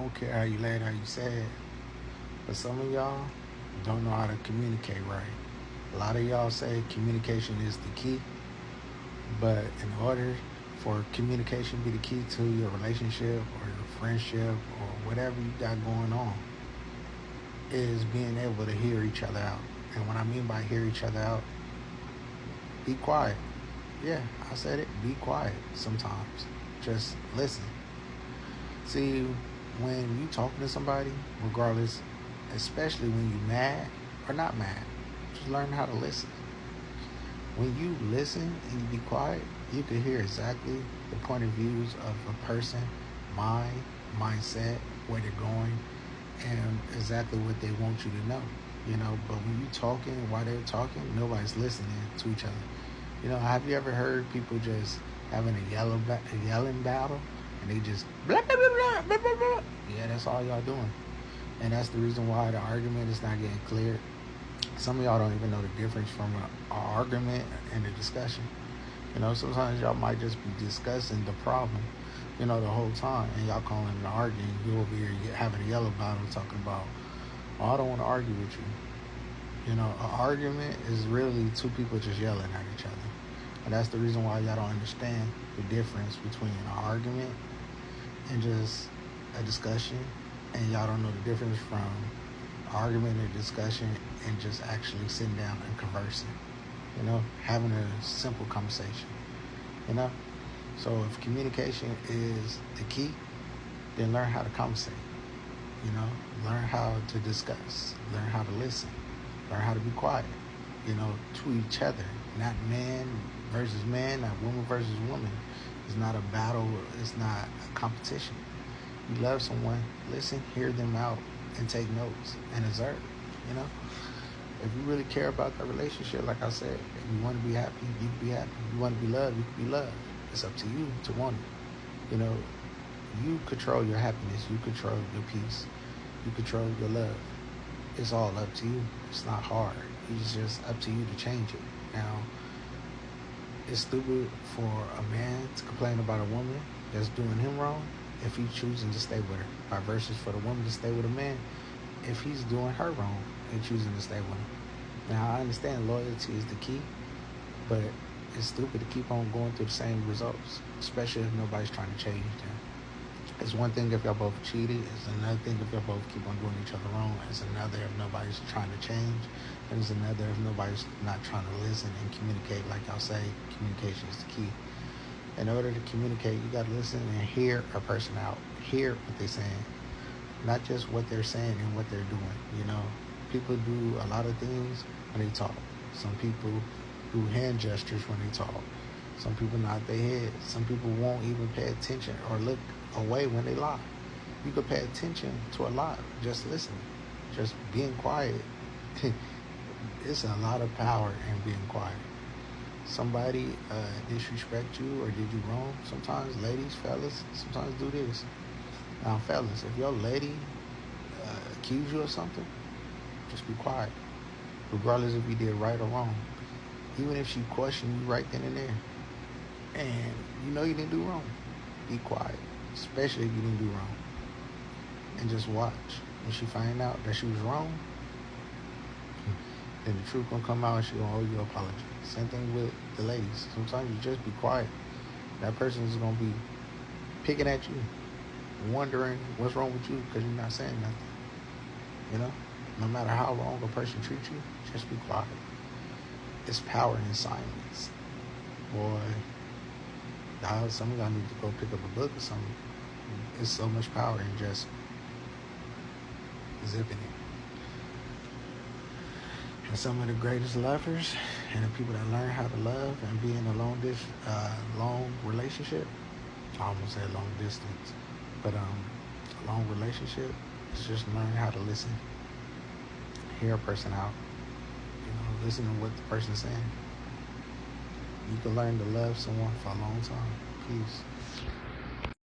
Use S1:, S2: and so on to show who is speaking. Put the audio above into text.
S1: don't care how you lay it, how you say it. But some of y'all don't know how to communicate right. A lot of y'all say communication is the key, but in order for communication to be the key to your relationship or your friendship or whatever you got going on, is being able to hear each other out. And what I mean by hear each other out, be quiet. Yeah, I said it. Be quiet sometimes. Just listen. See, when you talking to somebody, regardless, especially when you mad or not mad, just learn how to listen. When you listen and you be quiet, you can hear exactly the point of views of a person, mind, mindset, where they're going, and exactly what they want you to know. But when you talking, while they're talking, nobody's listening to each other. Have you ever heard people just having a yelling battle, and they just blah blah blah blah blah blah blah? Yeah, that's all y'all doing, and that's the reason why the argument is not getting cleared. Some of y'all don't even know the difference from an argument and a discussion. Sometimes y'all might just be discussing the problem, the whole time, and y'all calling it an argument. You over here having a yellow battle talking about, oh, I don't want to argue with you. An argument is really two people just yelling at each other. And that's the reason why y'all don't understand the difference between an argument and just a discussion. And y'all don't know the difference from argument and discussion and just actually sitting down and conversing. Having a simple conversation. So if communication is the key, then learn how to conversate. Learn how to discuss. Learn how to listen. Learn how to be quiet, to each other. Not man versus man, not woman versus woman. It's not a battle. It's not a competition. You love someone, listen, hear them out, and take notes and observe. If you really care about that relationship, like I said, if you want to be happy, you can be happy. If you want to be loved, you can be loved. It's up to you to want it. You control your happiness. You control your peace. You control your love. It's all up to you. It's not hard. It's just up to you to change it. Now, it's stupid for a man to complain about a woman that's doing him wrong if he's choosing to stay with her. By versus for the woman to stay with a man if he's doing her wrong and choosing to stay with him. Now, I understand loyalty is the key, but it's stupid to keep on going through the same results, especially if nobody's trying to change them. It's one thing if y'all both cheated. It's another thing if y'all both keep on doing each other wrong. It's another if nobody's trying to change. And it's another if nobody's not trying to listen and communicate. Like y'all say, communication is the key. In order to communicate, you got to listen and hear a person out. Hear what they're saying. Not just what they're saying and what they're doing. People do a lot of things when they talk. Some people do hand gestures when they talk. Some people nod their head. Some people won't even pay attention or look away when they lie. You could pay attention to a lie, just listening, just being quiet. It's a lot of power in being quiet. Somebody disrespect you or did you wrong. Sometimes ladies, fellas, sometimes do this. Now, fellas, if your lady accuse you of something, just be quiet, regardless if you did right or wrong. Even if she questioned you right then and there, and you didn't do wrong, be quiet. Especially if you didn't do wrong. And just watch. When she find out that she was wrong, then the truth gonna come out and she gonna owe you an apology. Same thing with the ladies. Sometimes you just be quiet. That person is gonna be picking at you, wondering what's wrong with you because you're not saying nothing. No matter how wrong a person treats you, just be quiet. It's power in silence. Boy, some of y'all need to go pick up a book or something. It's so much power in just zipping it. And some of the greatest lovers and the people that learn how to love and be in a long relationship, I almost said long distance, but a long relationship is just learning how to listen, hear a person out, listen to what the person's saying. You can learn to love someone for a long time. Peace.